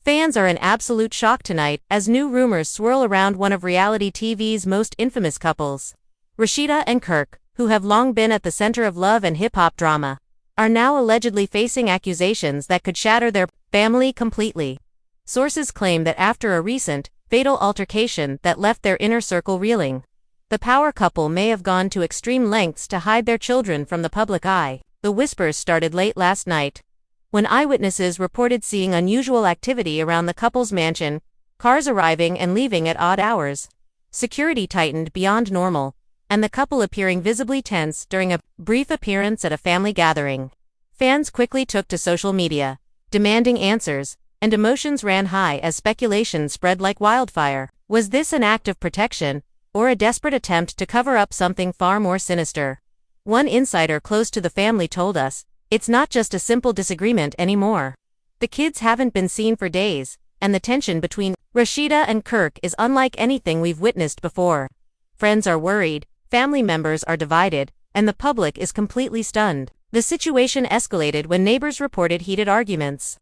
Fans are in absolute shock tonight as new rumors swirl around one of reality TV's most infamous couples. Rasheeda and Kirk, who have long been at the center of love and hip-hop drama, are now allegedly facing accusations that could shatter their family completely. Sources claim that after a recent, fatal altercation that left their inner circle reeling, the power couple may have gone to extreme lengths to hide their children from the public eye. The whispers started late last night, when eyewitnesses reported seeing unusual activity around the couple's mansion, cars arriving and leaving at odd hours, security tightened beyond normal, and the couple appearing visibly tense during a brief appearance at a family gathering. Fans quickly took to social media, demanding answers, and emotions ran high as speculation spread like wildfire. Was this an act of protection, or a desperate attempt to cover up something far more sinister? One insider close to the family told us, "It's not just a simple disagreement anymore. The kids haven't been seen for days, and the tension between Rasheeda and Kirk is unlike anything we've witnessed before. Friends are worried, family members are divided, and the public is completely stunned." The situation escalated when neighbors reported heated arguments,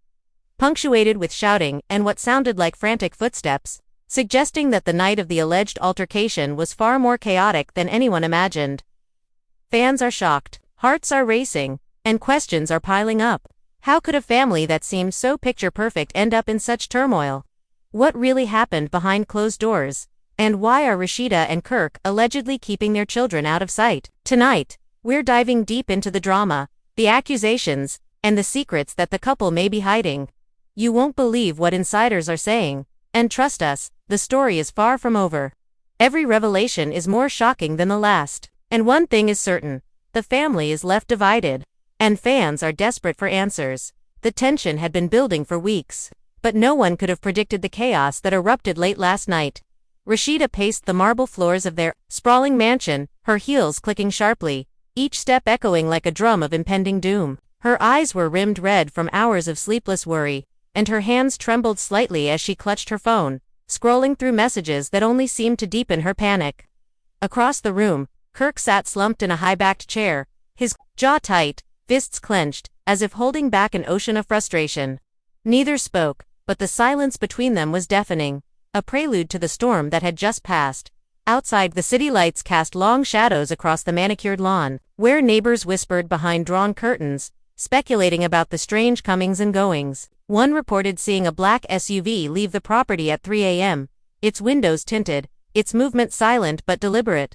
punctuated with shouting and what sounded like frantic footsteps, suggesting that the night of the alleged altercation was far more chaotic than anyone imagined. Fans are shocked, hearts are racing, and questions are piling up. How could a family that seemed so picture-perfect end up in such turmoil? What really happened behind closed doors? And why are Rasheeda and Kirk allegedly keeping their children out of sight? Tonight, we're diving deep into the drama, the accusations, and the secrets that the couple may be hiding. You won't believe what insiders are saying, and trust us, the story is far from over. Every revelation is more shocking than the last. And one thing is certain, the family is left divided. And fans are desperate for answers. The tension had been building for weeks, but no one could have predicted the chaos that erupted late last night. Rasheeda paced the marble floors of their sprawling mansion, her heels clicking sharply, each step echoing like a drum of impending doom. Her eyes were rimmed red from hours of sleepless worry, and her hands trembled slightly as she clutched her phone, scrolling through messages that only seemed to deepen her panic. Across the room, Kirk sat slumped in a high-backed chair, his jaw tight, fists clenched, as if holding back an ocean of frustration. Neither spoke, but the silence between them was deafening, a prelude to the storm that had just passed. Outside, the city lights cast long shadows across the manicured lawn, where neighbors whispered behind drawn curtains, speculating about the strange comings and goings. One reported seeing a black SUV leave the property at 3 a.m., its windows tinted, its movement silent but deliberate.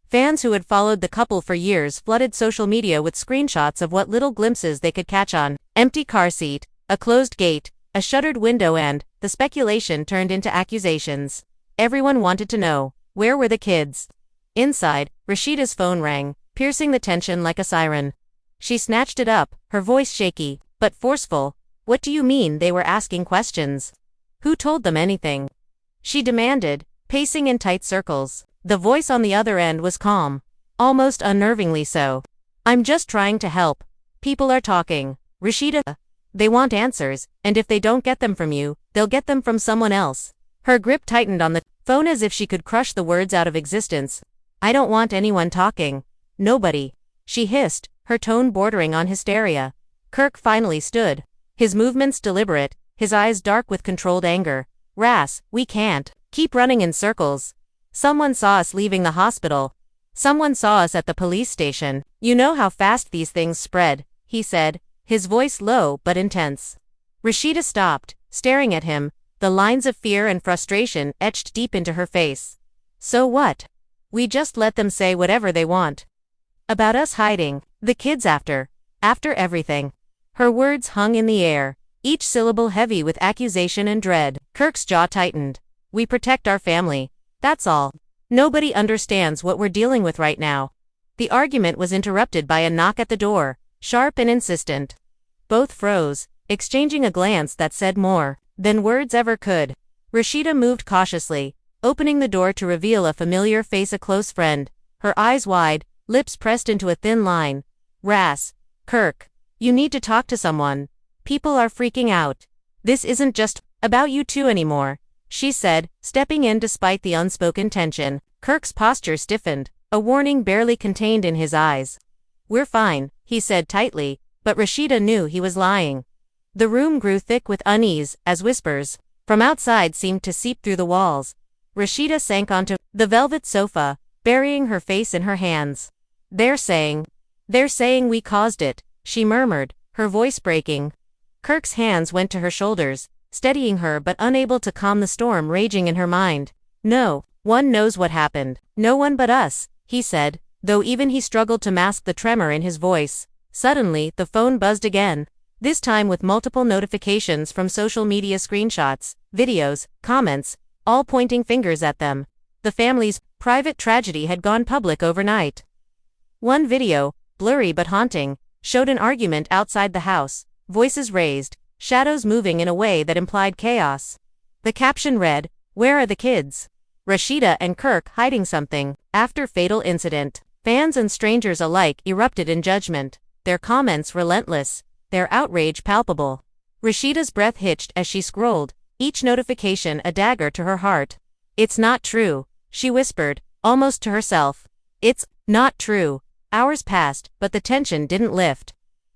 Fans who had followed the couple for years flooded social media with screenshots of what little glimpses they could catch on. Empty car seat, a closed gate, a shuttered window, and the speculation turned into accusations. Everyone wanted to know, where were the kids? Inside, Rasheeda's phone rang, piercing the tension like a siren. She snatched it up, her voice shaky, but forceful. "What do you mean they were asking questions? Who told them anything?" she demanded, pacing in tight circles. The voice on the other end was calm, almost unnervingly so. "I'm just trying to help. People are talking, Rasheeda. They want answers, and if they don't get them from you, they'll get them from someone else." Her grip tightened on the phone as if she could crush the words out of existence. "I don't want anyone talking. Nobody," she hissed, her tone bordering on hysteria. Kirk finally stood, his movements deliberate, his eyes dark with controlled anger. "Ras, we can't keep running in circles. Someone saw us leaving the hospital. Someone saw us at the police station. You know how fast these things spread," he said, his voice low but intense. Rasheeda stopped, staring at him, the lines of fear and frustration etched deep into her face. "So what? We just let them say whatever they want. About us hiding the kids after everything." Her words hung in the air, each syllable heavy with accusation and dread. Kirk's jaw tightened. "We protect our family. That's all. Nobody understands what we're dealing with right now." The argument was interrupted by a knock at the door, sharp and insistent. Both froze, exchanging a glance that said more than words ever could. Rasheeda moved cautiously, opening the door to reveal a familiar face, a close friend, her eyes wide, lips pressed into a thin line. "Ras, Kirk, you need to talk to someone. People are freaking out. This isn't just about you two anymore," she said, stepping in despite the unspoken tension. Kirk's posture stiffened, a warning barely contained in his eyes. "We're fine," he said tightly, but Rasheeda knew he was lying. The room grew thick with unease, as whispers from outside seemed to seep through the walls. Rasheeda sank onto the velvet sofa, burying her face in her hands. They're saying we caused it, she murmured, her voice breaking. Kirk's hands went to her shoulders, steadying her but unable to calm the storm raging in her mind. No one knows what happened. No one but us, he said, though even he struggled to mask the tremor in his voice. Suddenly, the phone buzzed again, this time with multiple notifications from social media, screenshots, videos, comments, all pointing fingers at them. The family's private tragedy had gone public overnight. One video, blurry but haunting, showed an argument outside the house, voices raised, shadows moving in a way that implied chaos. The caption read, "Where are the kids? Rasheeda and Kirk hiding something." After fatal incident, fans and strangers alike erupted in judgment, their comments relentless, their outrage palpable. Rasheeda's breath hitched as she scrolled, each notification a dagger to her heart. "It's not true," she whispered, almost to herself. "It's not true." Hours passed, but the tension didn't lift.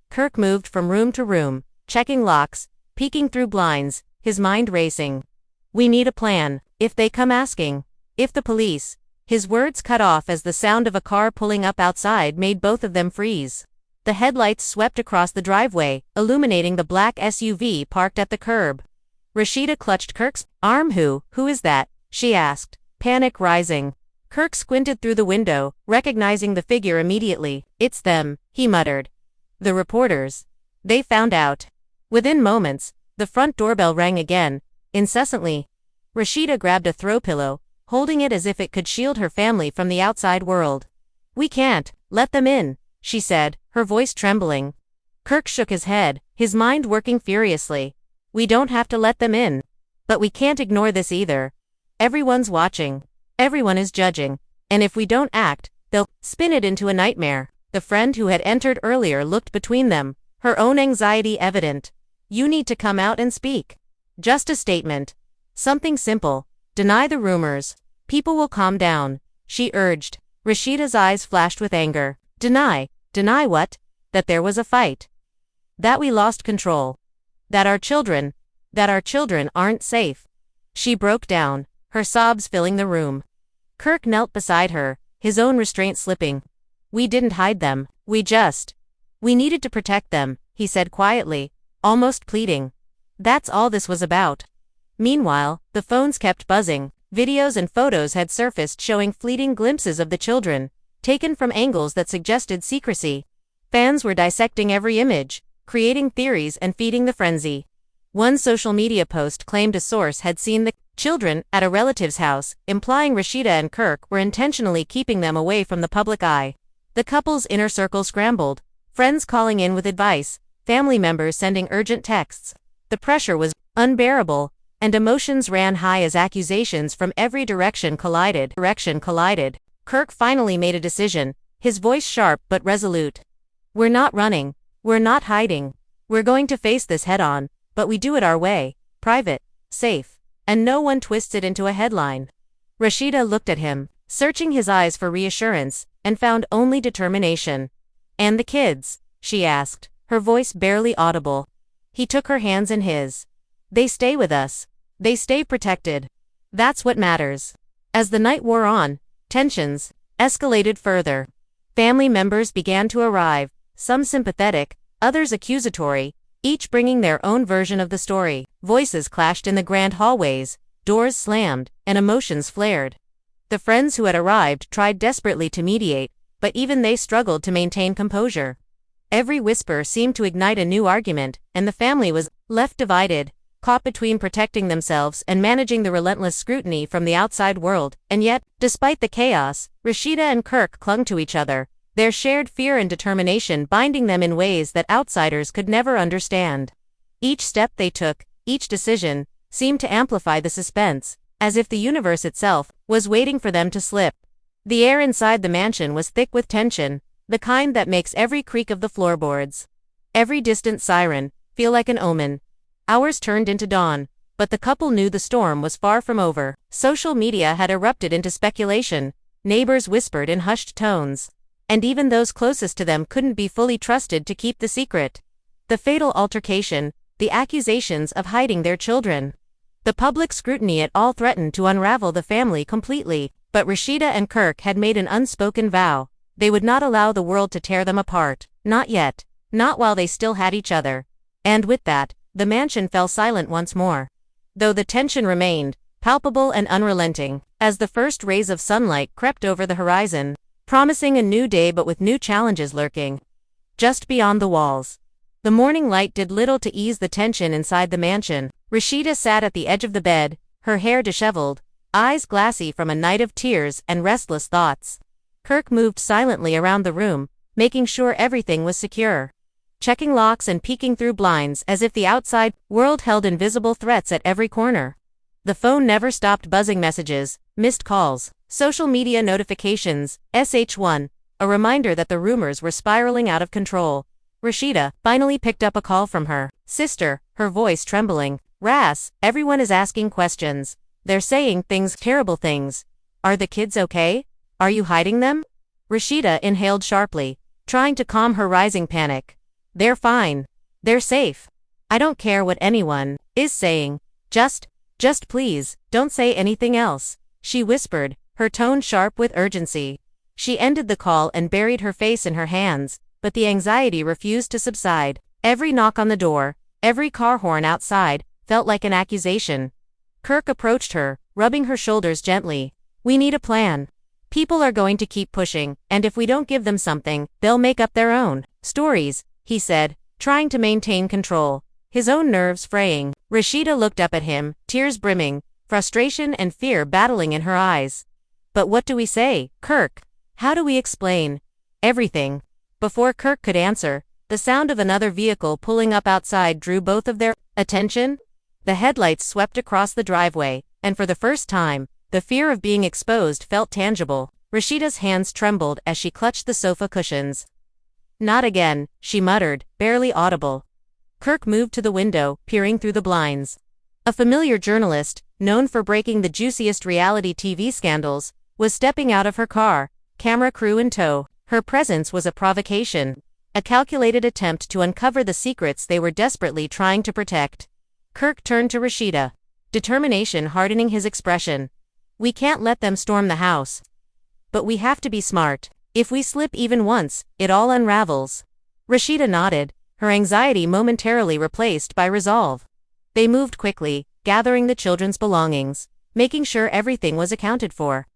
Kirk moved from room to room, checking locks, peeking through blinds, his mind racing. "We need a plan. If they come asking. If the police." His words cut off as the sound of a car pulling up outside made both of them freeze. The headlights swept across the driveway, illuminating the black SUV parked at the curb. Rasheeda clutched Kirk's arm. Who is that?" she asked, panic rising. Kirk squinted through the window, recognizing the figure immediately. "It's them," he muttered. "The reporters. They found out." Within moments, the front doorbell rang again, incessantly. Rasheeda grabbed a throw pillow, holding it as if it could shield her family from the outside world. "We can't let them in," she said, her voice trembling. Kirk shook his head, his mind working furiously. "We don't have to let them in. But we can't ignore this either. Everyone's watching. Everyone is judging. And if we don't act, they'll spin it into a nightmare." The friend who had entered earlier looked between them, her own anxiety evident. "You need to come out and speak. Just a statement. Something simple. Deny the rumors. People will calm down," she urged. Rasheeda's eyes flashed with anger. Deny what? That there was a fight. That we lost control. That our children aren't safe." She broke down, her sobs filling the room. Kirk knelt beside her, his own restraint slipping. "We didn't hide them. We needed to protect them," he said quietly, almost pleading. "That's all this was about." Meanwhile, the phones kept buzzing. Videos and photos had surfaced showing fleeting glimpses of the children, taken from angles that suggested secrecy. Fans were dissecting every image, creating theories and feeding the frenzy. One social media post claimed a source had seen the children at a relative's house, implying Rasheeda and Kirk were intentionally keeping them away from the public eye. The couple's inner circle scrambled, friends calling in with advice, family members sending urgent texts. The pressure was unbearable, and emotions ran high as accusations from every direction collided. Kirk finally made a decision, his voice sharp but resolute. "We're not running. We're not hiding. We're going to face this head-on, but we do it our way, private, safe, and no one twists it into a headline." Rasheeda looked at him, searching his eyes for reassurance, and found only determination. "And the kids?" she asked, her voice barely audible. He took her hands in his. "They stay with us. They stay protected. That's what matters." As the night wore on, tensions escalated further. Family members began to arrive, some sympathetic, others accusatory, each bringing their own version of the story. Voices clashed in the grand hallways, doors slammed, and emotions flared. The friends who had arrived tried desperately to mediate, but even they struggled to maintain composure. Every whisper seemed to ignite a new argument, and the family was left divided, caught between protecting themselves and managing the relentless scrutiny from the outside world. And yet, despite the chaos, Rasheeda and Kirk clung to each other, their shared fear and determination binding them in ways that outsiders could never understand. Each step they took, each decision, seemed to amplify the suspense, as if the universe itself was waiting for them to slip. The air inside the mansion was thick with tension, the kind that makes every creak of the floorboards, every distant siren, feel like an omen. Hours turned into dawn, but the couple knew the storm was far from over. Social media had erupted into speculation, neighbors whispered in hushed tones, and even those closest to them couldn't be fully trusted to keep the secret. The fatal altercation, the accusations of hiding their children. The public scrutiny it all threatened to unravel the family completely, but Rasheeda and Kirk had made an unspoken vow. They would not allow the world to tear them apart, not yet, not while they still had each other. And with that, the mansion fell silent once more. Though the tension remained, palpable and unrelenting, as the first rays of sunlight crept over the horizon, promising a new day but with new challenges lurking just beyond the walls. The morning light did little to ease the tension inside the mansion. Rasheeda sat at the edge of the bed, her hair disheveled, eyes glassy from a night of tears and restless thoughts. Kirk moved silently around the room, making sure everything was secure, checking locks and peeking through blinds as if the outside world held invisible threats at every corner. The phone never stopped buzzing: messages, missed calls, social media notifications, SH1, a reminder that the rumors were spiraling out of control. Rasheeda finally picked up a call from her sister, her voice trembling. "Ras, everyone is asking questions. They're saying things, terrible things. Are the kids okay? Are you hiding them?" Rasheeda inhaled sharply, trying to calm her rising panic. "They're fine. They're safe. I don't care what anyone is saying. Just please, don't say anything else," she whispered, her tone sharp with urgency. She ended the call and buried her face in her hands, but the anxiety refused to subside. Every knock on the door, every car horn outside, felt like an accusation. Kirk approached her, rubbing her shoulders gently. "We need a plan. People are going to keep pushing, and if we don't give them something, they'll make up their own stories," he said, trying to maintain control, his own nerves fraying. Rasheeda looked up at him, tears brimming, frustration and fear battling in her eyes. "But what do we say, Kirk? How do we explain everything?" Before Kirk could answer, the sound of another vehicle pulling up outside drew both of their attention. The headlights swept across the driveway, and for the first time, the fear of being exposed felt tangible. Rasheeda's hands trembled as she clutched the sofa cushions. "Not again," she muttered, barely audible. Kirk moved to the window, peering through the blinds. A familiar journalist, known for breaking the juiciest reality TV scandals, was stepping out of her car, camera crew in tow. Her presence was a provocation, a calculated attempt to uncover the secrets they were desperately trying to protect. Kirk turned to Rasheeda, determination hardening his expression. "We can't let them storm the house. But we have to be smart. If we slip even once, it all unravels." Rasheeda nodded, her anxiety momentarily replaced by resolve. They moved quickly, gathering the children's belongings, making sure everything was accounted for.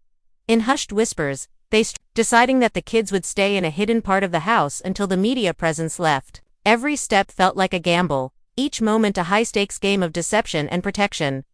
In hushed whispers, they deciding that the kids would stay in a hidden part of the house until the media presence left. Every step felt like a gamble, each moment a high-stakes game of deception and protection.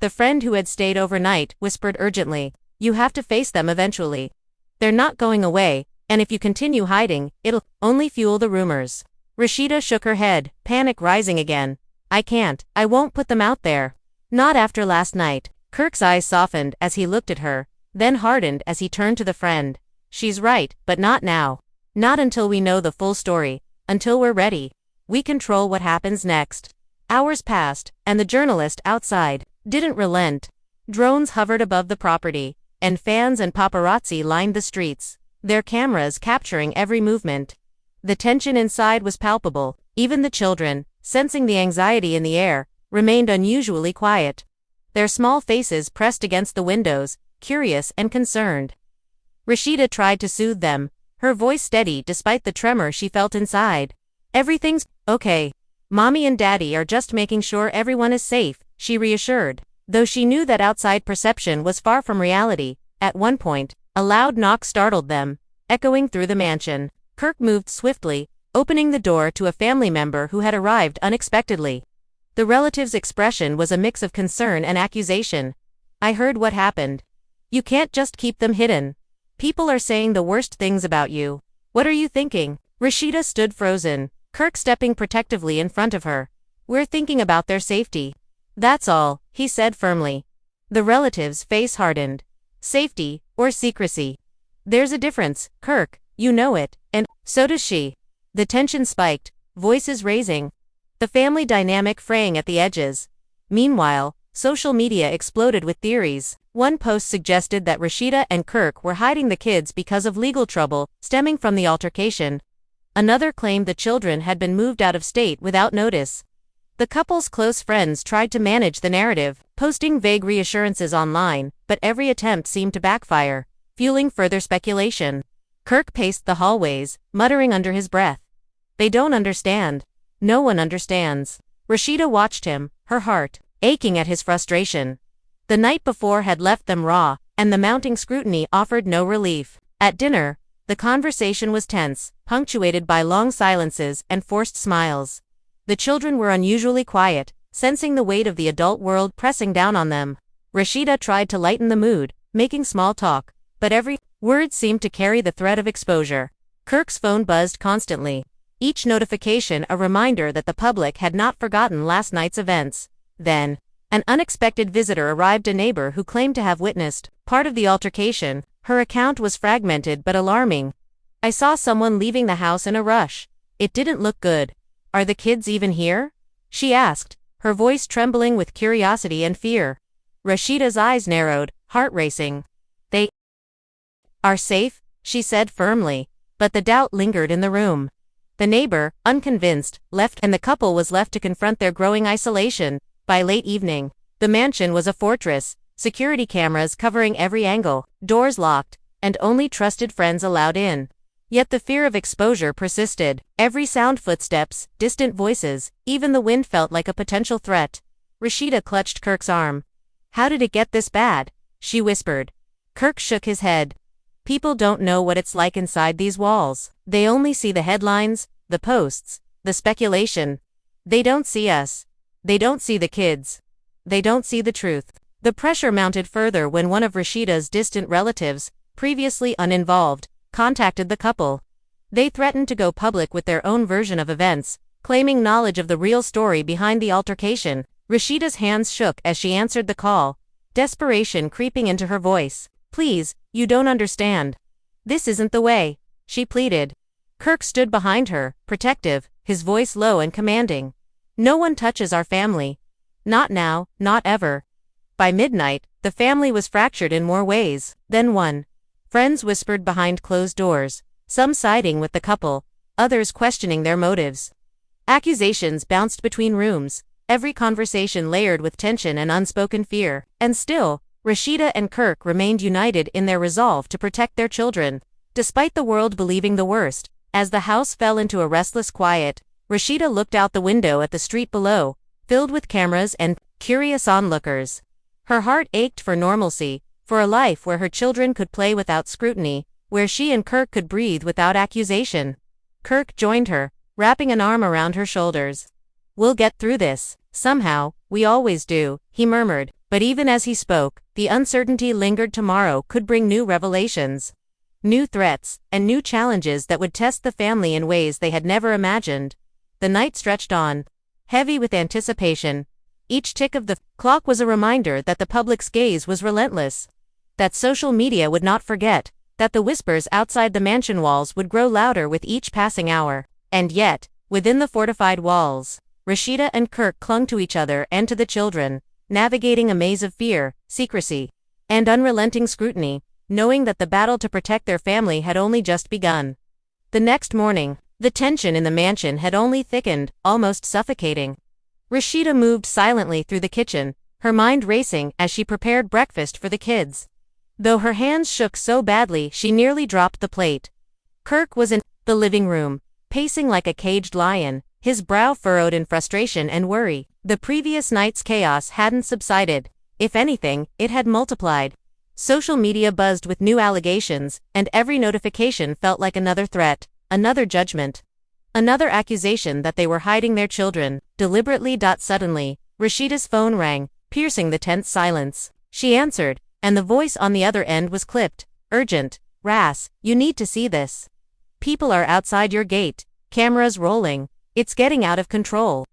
The friend who had stayed overnight whispered urgently, "You have to face them eventually. They're not going away, and if you continue hiding, it'll only fuel the rumors." Rasheeda shook her head, panic rising again. I won't put them out there. Not after last night." Kirk's eyes softened as he looked at her, then hardened as he turned to the friend. "She's right, but not now. Not until we know the full story, until we're ready. We control what happens next." Hours passed, and the journalist outside didn't relent. Drones hovered above the property, and fans and paparazzi lined the streets, their cameras capturing every movement. The tension inside was palpable. Even the children, sensing the anxiety in the air, remained unusually quiet, their small faces pressed against the windows, curious and concerned. Rasheeda tried to soothe them, her voice steady despite the tremor she felt inside. "Everything's okay. Mommy and Daddy are just making sure everyone is safe," she reassured. Though she knew that outside perception was far from reality, at one point, a loud knock startled them, echoing through the mansion. Kirk moved swiftly, opening the door to a family member who had arrived unexpectedly. The relative's expression was a mix of concern and accusation. "I heard what happened. You can't just keep them hidden. People are saying the worst things about you. What are you thinking?" Rasheeda stood frozen, Kirk stepping protectively in front of her. "We're thinking about their safety. That's all," he said firmly. The relative's face hardened. "Safety, or secrecy? There's a difference, Kirk, you know it, and so does she." The tension spiked, voices raising, the family dynamic fraying at the edges. Meanwhile, social media exploded with theories. One post suggested that Rasheeda and Kirk were hiding the kids because of legal trouble stemming from the altercation. Another claimed the children had been moved out of state without notice. The couple's close friends tried to manage the narrative, posting vague reassurances online, but every attempt seemed to backfire, fueling further speculation. Kirk paced the hallways, muttering under his breath. They don't understand. No one understands. Rasheeda watched him, her heart aching at his frustration. The night before had left them raw, and the mounting scrutiny offered no relief. At dinner, the conversation was tense, punctuated by long silences and forced smiles. The children were unusually quiet, sensing the weight of the adult world pressing down on them. Rasheeda tried to lighten the mood, making small talk, but every word seemed to carry the threat of exposure. Kirk's phone buzzed constantly, each notification a reminder that the public had not forgotten last night's events. Then, an unexpected visitor arrived, a neighbor who claimed to have witnessed part of the altercation. Her account was fragmented but alarming. I saw someone leaving the house in a rush. It didn't look good. Are the kids even here? She asked, her voice trembling with curiosity and fear. Rasheeda's eyes narrowed, heart racing. They are safe, she said firmly, but the doubt lingered in the room. The neighbor, unconvinced, left, and the couple was left to confront their growing isolation. By late evening, the mansion was a fortress, security cameras covering every angle, doors locked, and only trusted friends allowed in. Yet the fear of exposure persisted. Every sound, footsteps, distant voices, even the wind felt like a potential threat. Rasheeda clutched Kirk's arm. How did it get this bad? She whispered. Kirk shook his head. People don't know what it's like inside these walls. They only see the headlines, the posts, the speculation. They don't see us. They don't see the kids. They don't see the truth. The pressure mounted further when one of Rasheeda's distant relatives, previously uninvolved, contacted the couple. They threatened to go public with their own version of events, claiming knowledge of the real story behind the altercation. Rasheeda's hands shook as she answered the call, desperation creeping into her voice. Please, you don't understand. This isn't the way, she pleaded. Kirk stood behind her, protective, his voice low and commanding. No one touches our family. Not now, not ever. By midnight, the family was fractured in more ways than one. Friends whispered behind closed doors, some siding with the couple, others questioning their motives. Accusations bounced between rooms, every conversation layered with tension and unspoken fear. And still, Rasheeda and Kirk remained united in their resolve to protect their children, despite the world believing the worst. As the house fell into a restless quiet, Rasheeda looked out the window at the street below, filled with cameras and curious onlookers. Her heart ached for normalcy, for a life where her children could play without scrutiny, where she and Kirk could breathe without accusation. Kirk joined her, wrapping an arm around her shoulders. We'll get through this, somehow, we always do, he murmured, but even as he spoke, the uncertainty lingered. Tomorrow could bring new revelations, new threats, and new challenges that would test the family in ways they had never imagined. The night stretched on, heavy with anticipation. Each tick of the clock was a reminder that the public's gaze was relentless, that social media would not forget, that the whispers outside the mansion walls would grow louder with each passing hour. And yet, within the fortified walls, Rasheeda and Kirk clung to each other and to the children, navigating a maze of fear, secrecy, and unrelenting scrutiny, knowing that the battle to protect their family had only just begun. The next morning, the tension in the mansion had only thickened, almost suffocating. Rasheeda moved silently through the kitchen, her mind racing as she prepared breakfast for the kids. Though her hands shook so badly she nearly dropped the plate. Kirk was in the living room, pacing like a caged lion, his brow furrowed in frustration and worry. The previous night's chaos hadn't subsided. If anything, it had multiplied. Social media buzzed with new allegations, and every notification felt like another threat, another judgment, another accusation that they were hiding their children, deliberately. Suddenly, Rasheeda's phone rang, piercing the tense silence. She answered, and the voice on the other end was clipped. Urgent. Ras, you need to see this. People are outside your gate, cameras rolling. It's getting out of control.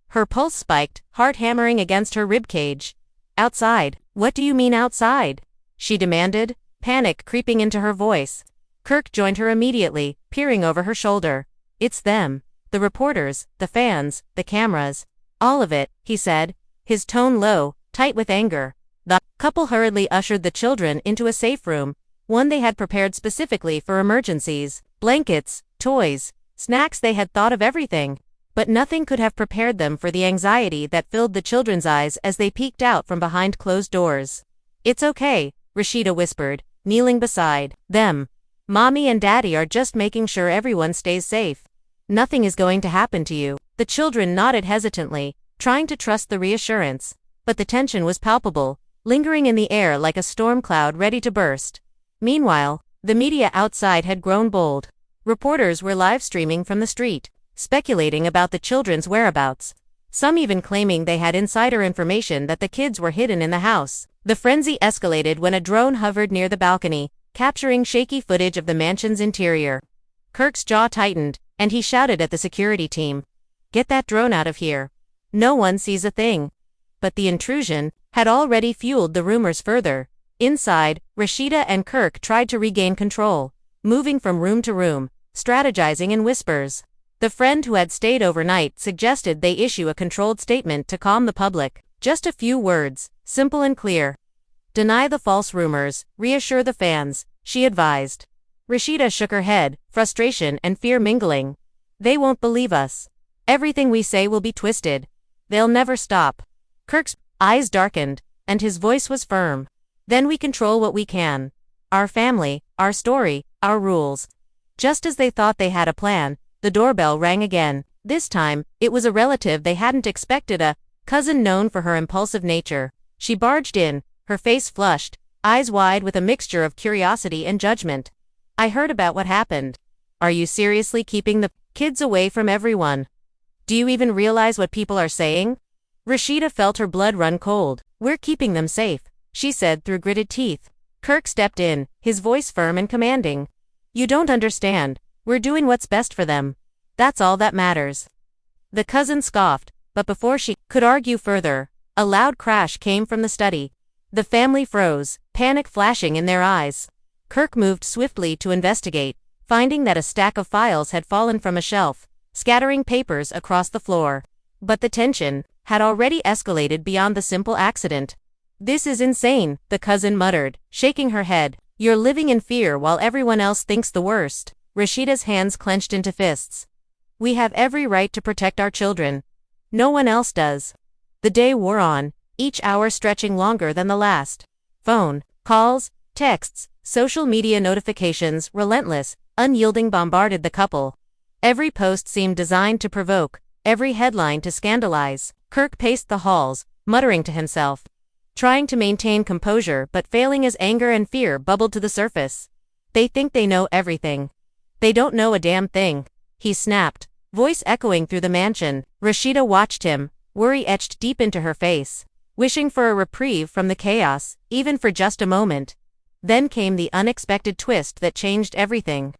Her pulse spiked, heart hammering against her ribcage. Outside? What do you mean outside? She demanded, panic creeping into her voice. Kirk joined her immediately, peering over her shoulder. It's them. The reporters, the fans, the cameras. All of it, he said, his tone low, tight with anger. The couple hurriedly ushered the children into a safe room, one they had prepared specifically for emergencies. Blankets, toys, snacks, they had thought of everything. But nothing could have prepared them for the anxiety that filled the children's eyes as they peeked out from behind closed doors. "It's okay," Rasheeda whispered, kneeling beside them. "Mommy and Daddy are just making sure everyone stays safe. Nothing is going to happen to you." The children nodded hesitantly, trying to trust the reassurance. But the tension was palpable, lingering in the air like a storm cloud ready to burst. Meanwhile, the media outside had grown bold. Reporters were live streaming from the street, speculating about the children's whereabouts. Some even claiming they had insider information that the kids were hidden in the house. The frenzy escalated when a drone hovered near the balcony, capturing shaky footage of the mansion's interior. Kirk's jaw tightened, and he shouted at the security team, "Get that drone out of here. No one sees a thing." But the intrusion had already fueled the rumors further. Inside, Rasheeda and Kirk tried to regain control, moving from room to room, strategizing in whispers. The friend who had stayed overnight suggested they issue a controlled statement to calm the public. Just a few words, simple and clear. "Deny the false rumors, reassure the fans," she advised. Rasheeda shook her head, frustration and fear mingling. "They won't believe us. Everything we say will be twisted. They'll never stop." Kirk's eyes darkened, and his voice was firm. "Then we control what we can. Our family, our story, our rules." Just as they thought they had a plan, the doorbell rang again. This time, it was a relative they hadn't expected, a cousin known for her impulsive nature. She barged in, her face flushed, eyes wide with a mixture of curiosity and judgment. "I heard about what happened. Are you seriously keeping the kids away from everyone? Do you even realize what people are saying?" Rasheeda felt her blood run cold. "We're keeping them safe," she said through gritted teeth. Kirk stepped in, his voice firm and commanding. "You don't understand. We're doing what's best for them. That's all that matters." The cousin scoffed, but before she could argue further, a loud crash came from the study. The family froze, panic flashing in their eyes. Kirk moved swiftly to investigate, finding that a stack of files had fallen from a shelf, scattering papers across the floor. But the tension had already escalated beyond the simple accident. "This is insane," the cousin muttered, shaking her head. "You're living in fear while everyone else thinks the worst." Rasheeda's hands clenched into fists. "We have every right to protect our children. No one else does." The day wore on, each hour stretching longer than the last. Phone calls, texts, social media notifications, relentless, unyielding, bombarded the couple. Every post seemed designed to provoke, every headline to scandalize. Kirk paced the halls, muttering to himself, trying to maintain composure but failing as anger and fear bubbled to the surface. "They think they know everything. They don't know a damn thing," he snapped, voice echoing through the mansion. Rasheeda watched him, worry etched deep into her face, wishing for a reprieve from the chaos, even for just a moment. Then came the unexpected twist that changed everything.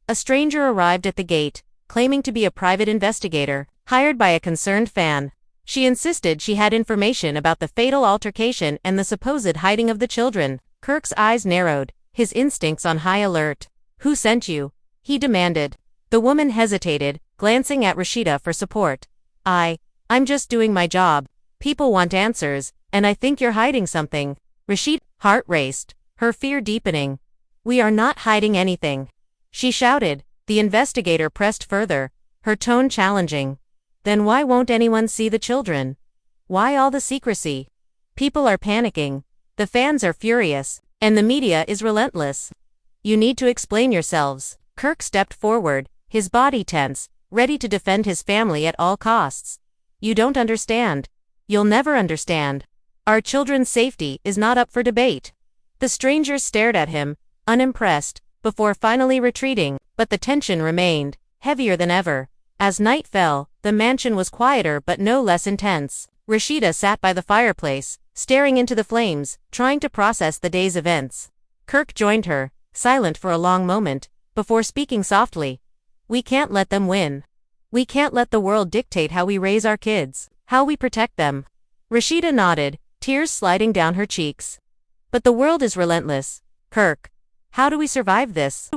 A stranger arrived at the gate, claiming to be a private investigator, hired by a concerned fan. She insisted she had information about the fatal altercation and the supposed hiding of the children. Kirk's eyes narrowed, his instincts on high alert. "Who sent you?" he demanded. The woman hesitated, glancing at Rasheeda for support. I'm just doing my job. People want answers, and I think you're hiding something." Rasheeda's heart raced, her fear deepening. "We are not hiding anything," she shouted. The investigator pressed further, her tone challenging. "Then why won't anyone see the children? Why all the secrecy? People are panicking, the fans are furious, and the media is relentless. You need to explain yourselves." Kirk stepped forward, his body tense, ready to defend his family at all costs. "You don't understand. You'll never understand. Our children's safety is not up for debate." The strangers stared at him, unimpressed, before finally retreating, but the tension remained, heavier than ever. As night fell, the mansion was quieter but no less intense. Rasheeda sat by the fireplace, staring into the flames, trying to process the day's events. Kirk joined her, silent for a long moment, before speaking softly. "We can't let them win. We can't let the world dictate how we raise our kids, how we protect them." Rasheeda nodded, tears sliding down her cheeks. "But the world is relentless, Kirk. How do we survive this?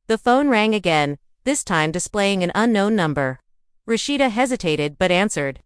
The phone rang again, this time displaying an unknown number. Rasheeda hesitated but answered.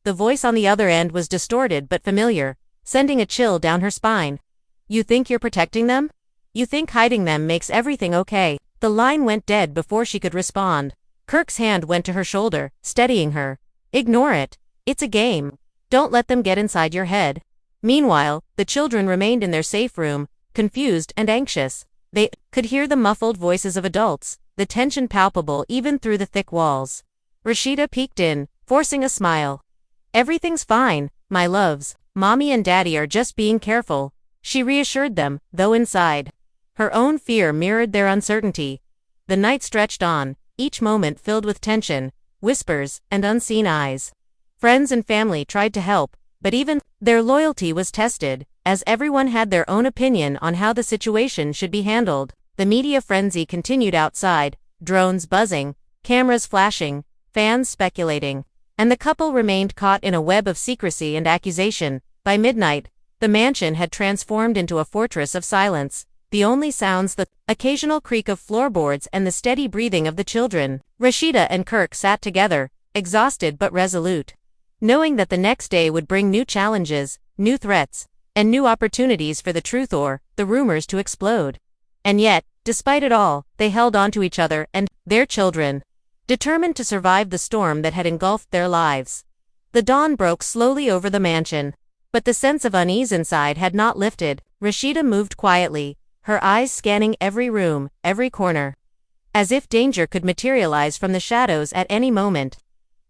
The voice on the other end was distorted but familiar, sending a chill down her spine. "You think you're protecting them? You think hiding them makes everything okay?" The line went dead before she could respond. Kirk's hand went to her shoulder, steadying her. Ignore it. It's a game. Don't let them get inside your head. Meanwhile, the children remained in their safe room, confused and anxious. They could hear the muffled voices of adults, the tension palpable even through the thick walls. Rasheeda peeked in, forcing a smile. Everything's fine, my loves. Mommy and Daddy are just being careful. She reassured them, though inside, her own fear mirrored their uncertainty. The night stretched on, each moment filled with tension, whispers, and unseen eyes. Friends and family tried to help, but even their loyalty was tested, as everyone had their own opinion on how the situation should be handled. The media frenzy continued outside, drones buzzing, cameras flashing, fans speculating, and the couple remained caught in a web of secrecy and accusation. By midnight, the mansion had transformed into a fortress of silence, the only sounds the occasional creak of floorboards and the steady breathing of the children. Rasheeda and Kirk sat together, exhausted but resolute, knowing that the next day would bring new challenges, new threats, and new opportunities for the truth or the rumors to explode. And yet, despite it all, they held on to each other and their children, determined to survive the storm that had engulfed their lives. The dawn broke slowly over the mansion, but the sense of unease inside had not lifted. Rasheeda moved quietly, her eyes scanning every room, every corner, as if danger could materialize from the shadows at any moment.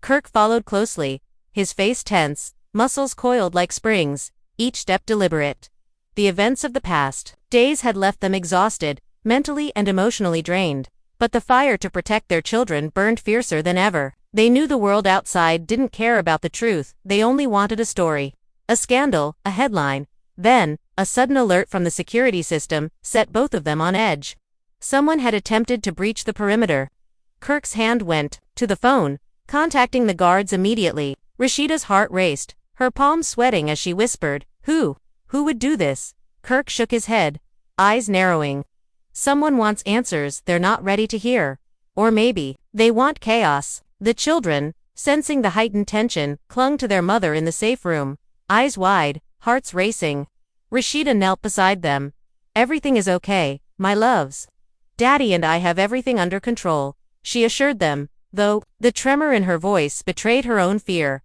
Kirk followed closely, his face tense, muscles coiled like springs, each step deliberate. The events of the past days had left them exhausted, mentally and emotionally drained, but the fire to protect their children burned fiercer than ever. They knew the world outside didn't care about the truth, they only wanted a story. A scandal, a headline. Then, a sudden alert from the security system set both of them on edge. Someone had attempted to breach the perimeter. Kirk's hand went to the phone, contacting the guards immediately. Rasheeda's heart raced, her palms sweating as she whispered, Who would do this? Kirk shook his head, eyes narrowing. Someone wants answers they're not ready to hear. Or maybe, they want chaos. The children, sensing the heightened tension, clung to their mother in the safe room, eyes wide, hearts racing. Rasheeda knelt beside them. Everything is okay, my loves. Daddy and I have everything under control, she assured them, though the tremor in her voice betrayed her own fear.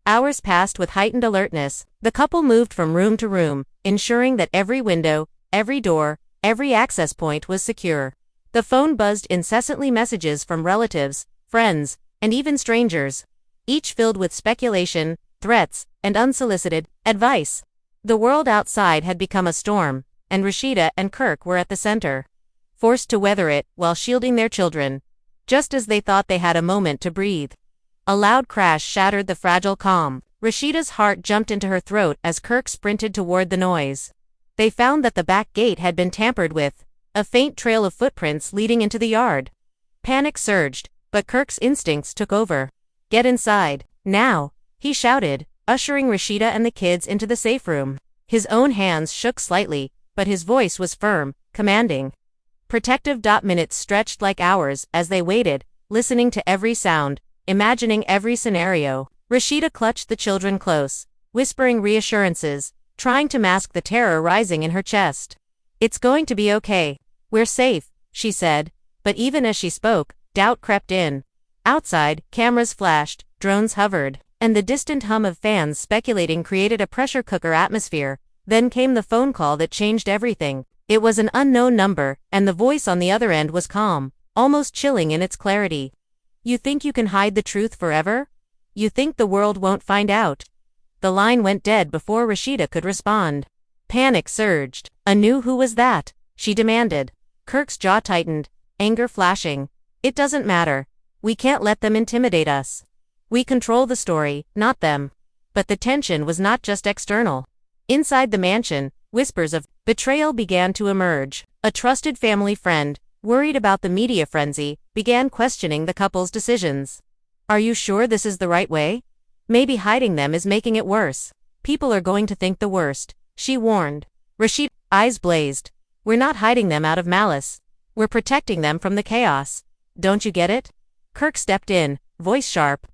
Hours passed with heightened alertness. The couple moved from room to room, ensuring that every window, every door, every access point was secure. The phone buzzed incessantly, messages from relatives, friends, and even strangers, each filled with speculation, threats, and unsolicited advice. The world outside had become a storm, and Rasheeda and Kirk were at the center, forced to weather it while shielding their children. Just as they thought they had a moment to breathe, a loud crash shattered the fragile calm. Rasheeda's heart jumped into her throat as Kirk sprinted toward the noise. They found that the back gate had been tampered with, a faint trail of footprints leading into the yard. Panic surged, but Kirk's instincts took over. Get inside, now, he shouted, ushering Rasheeda and the kids into the safe room. His own hands shook slightly, but his voice was firm, commanding. Protective. Minutes stretched like hours as they waited, listening to every sound, imagining every scenario. Rasheeda clutched the children close, whispering reassurances, trying to mask the terror rising in her chest. It's going to be okay. We're safe, she said, but even as she spoke, doubt crept in. Outside, cameras flashed, drones hovered, and the distant hum of fans speculating created a pressure cooker atmosphere. Then came the phone call that changed everything. It was an unknown number, and the voice on the other end was calm, almost chilling in its clarity. You think you can hide the truth forever? You think the world won't find out? The line went dead before Rasheeda could respond. Panic surged. Who was that? She demanded. Kirk's jaw tightened, anger flashing. It doesn't matter. We can't let them intimidate us. We control the story, not them. But the tension was not just external. Inside the mansion, whispers of betrayal began to emerge. A trusted family friend, worried about the media frenzy, began questioning the couple's decisions. Are you sure this is the right way? Maybe hiding them is making it worse. People are going to think the worst, she warned. Rasheeda's eyes blazed. We're not hiding them out of malice. We're protecting them from the chaos. Don't you get it? Kirk stepped in, voice sharp.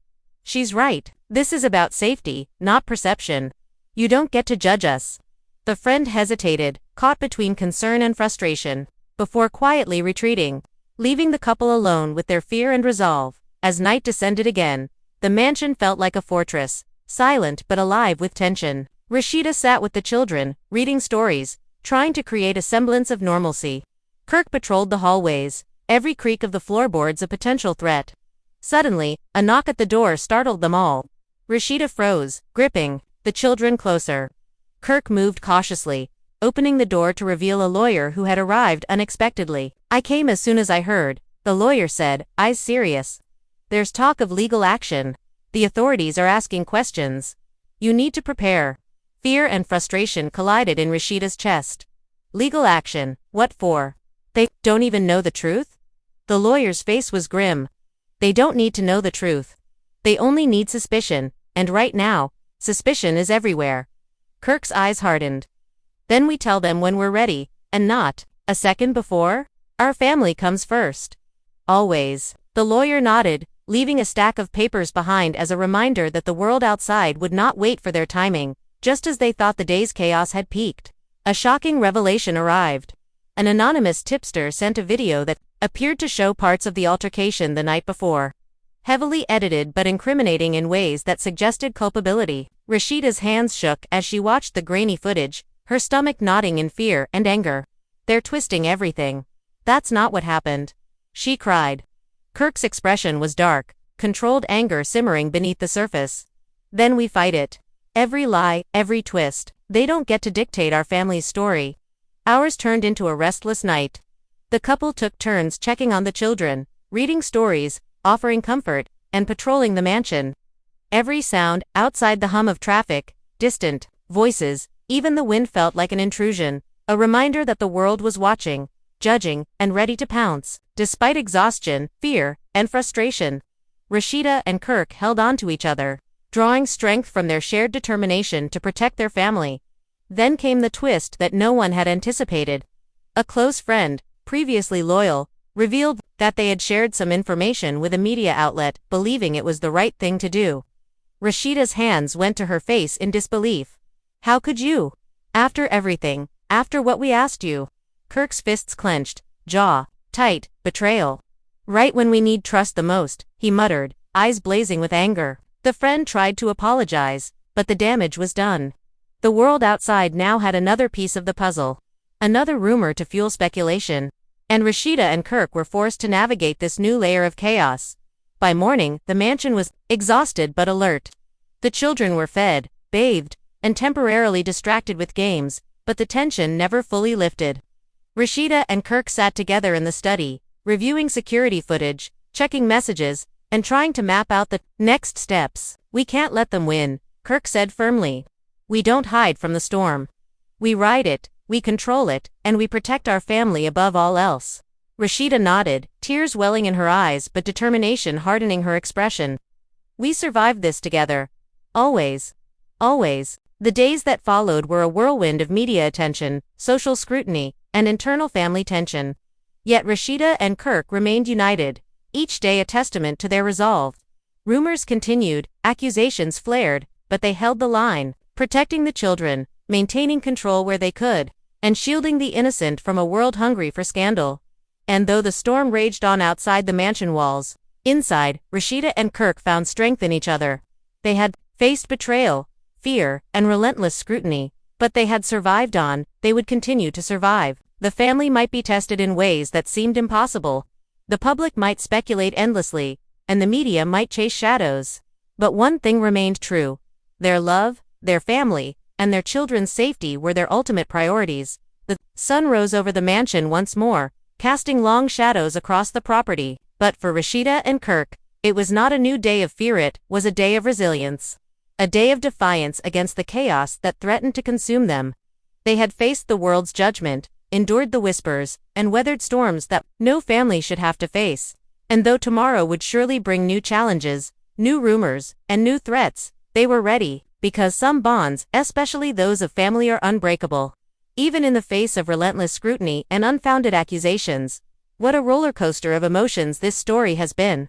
She's right. This is about safety, not perception. You don't get to judge us. The friend hesitated, caught between concern and frustration, before quietly retreating, leaving the couple alone with their fear and resolve. as night descended again. The mansion felt like a fortress, silent but alive with tension. Rasheeda sat with the children, reading stories, trying to create a semblance of normalcy. Kirk patrolled the hallways, every creak of the floorboards a potential threat. Suddenly, a knock at the door startled them all. Rasheeda froze, gripping the children closer. Kirk moved cautiously, opening the door to reveal a lawyer who had arrived unexpectedly. "I came as soon as I heard," the lawyer said, eyes serious. "There's talk of legal action. The authorities are asking questions. You need to prepare." Fear and frustration collided in Rasheeda's chest. Legal action? What for? They don't even know the truth? The lawyer's face was grim. They don't need to know the truth. They only need suspicion, and right now, suspicion is everywhere. Kirk's eyes hardened. "Then we tell them when we're ready, and not a second before? Our family comes first." "Always." The lawyer nodded, leaving a stack of papers behind as a reminder that the world outside would not wait for their timing, just as they thought the day's chaos had peaked. A shocking revelation arrived. An anonymous tipster sent a video that appeared to show parts of the altercation the night before. Heavily edited but incriminating in ways that suggested culpability. Rasheeda's hands shook as she watched the grainy footage, her stomach knotting in fear and anger. "They're twisting everything. That's not what happened," she cried. Kirk's expression was dark, controlled anger simmering beneath the surface. "Then we fight it. Every lie, every twist. They don't get to dictate our family's story." Ours turned into a restless night. The couple took turns checking on the children, reading stories, offering comfort, and patrolling the mansion. Every sound, outside the hum of traffic, distant voices, even the wind felt like an intrusion, a reminder that the world was watching, judging, and ready to pounce. Despite exhaustion, fear, and frustration, Rasheeda and Kirk held on to each other, drawing strength from their shared determination to protect their family. Then came the twist that no one had anticipated. A close friend, previously loyal, revealed that they had shared some information with a media outlet, believing it was the right thing to do. Rasheeda's hands went to her face in disbelief. "How could you? After everything, after what we asked you?" Kirk's fists clenched, jaw tight. "Betrayal. Right when we need trust the most," he muttered, eyes blazing with anger. The friend tried to apologize, but the damage was done. The world outside now had another piece of the puzzle. Another rumor to fuel speculation. And Rasheeda and Kirk were forced to navigate this new layer of chaos. By morning, the mansion was exhausted but alert. The children were fed, bathed, and temporarily distracted with games, but the tension never fully lifted. Rasheeda and Kirk sat together in the study, reviewing security footage, checking messages, and trying to map out the next steps. "We can't let them win," Kirk said firmly. "We don't hide from the storm. We ride it, we control it, and we protect our family above all else." Rasheeda nodded, tears welling in her eyes but determination hardening her expression. "We survived this together. Always. Always." The days that followed were a whirlwind of media attention, social scrutiny, and internal family tension. Yet Rasheeda and Kirk remained united, each day a testament to their resolve. Rumors continued, accusations flared, but they held the line, protecting the children, maintaining control where they could, and shielding the innocent from a world hungry for scandal. And though the storm raged on outside the mansion walls, inside, Rasheeda and Kirk found strength in each other. They had faced betrayal, fear, and relentless scrutiny, but they had survived on, they would continue to survive. The family might be tested in ways that seemed impossible. The public might speculate endlessly, and the media might chase shadows. But one thing remained true. Their love, their family, and their children's safety were their ultimate priorities. The sun rose over the mansion once more, casting long shadows across the property. But for Rasheeda and Kirk, it was not a new day of fear, it was a day of resilience. A day of defiance against the chaos that threatened to consume them. They had faced the world's judgment, endured the whispers, and weathered storms that no family should have to face. And though tomorrow would surely bring new challenges, new rumors, and new threats, they were ready, because some bonds, especially those of family, are unbreakable. Even in the face of relentless scrutiny and unfounded accusations. What a roller coaster of emotions this story has been.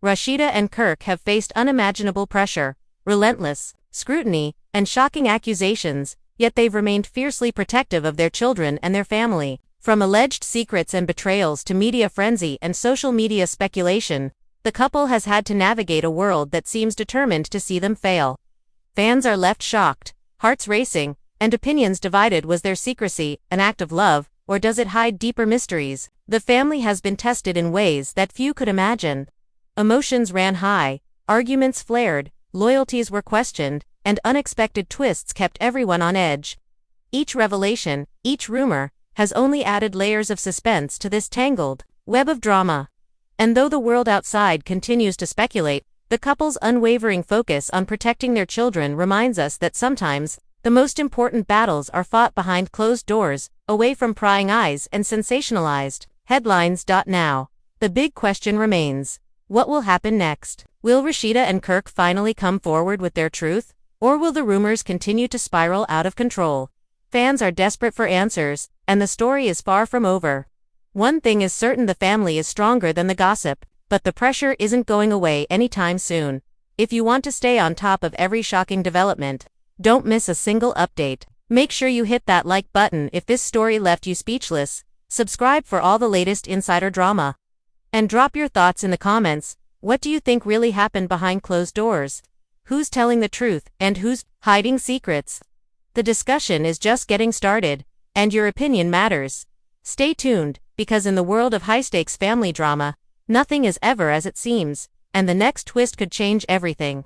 Rasheeda and Kirk have faced unimaginable pressure, relentless scrutiny, and shocking accusations, yet they've remained fiercely protective of their children and their family. From alleged secrets and betrayals to media frenzy and social media speculation, the couple has had to navigate a world that seems determined to see them fail. Fans are left shocked, hearts racing, and opinions divided. Was their secrecy an act of love, or does it hide deeper mysteries? The family has been tested in ways that few could imagine. Emotions ran high, arguments flared, loyalties were questioned, and unexpected twists kept everyone on edge. Each revelation, each rumor, has only added layers of suspense to this tangled web of drama. And though the world outside continues to speculate, the couple's unwavering focus on protecting their children reminds us that sometimes, the most important battles are fought behind closed doors, away from prying eyes and sensationalized headlines. Now, the big question remains: what will happen next? Will Rasheeda and Kirk finally come forward with their truth? Or will the rumors continue to spiral out of control? Fans are desperate for answers, and the story is far from over. One thing is certain: the family is stronger than the gossip, but the pressure isn't going away anytime soon. If you want to stay on top of every shocking development, don't miss a single update. Make sure you hit that like button if this story left you speechless. Subscribe for all the latest insider drama. And drop your thoughts in the comments. What do you think really happened behind closed doors? Who's telling the truth, and who's hiding secrets? The discussion is just getting started, and your opinion matters. Stay tuned, because in the world of high-stakes family drama, nothing is ever as it seems, and the next twist could change everything.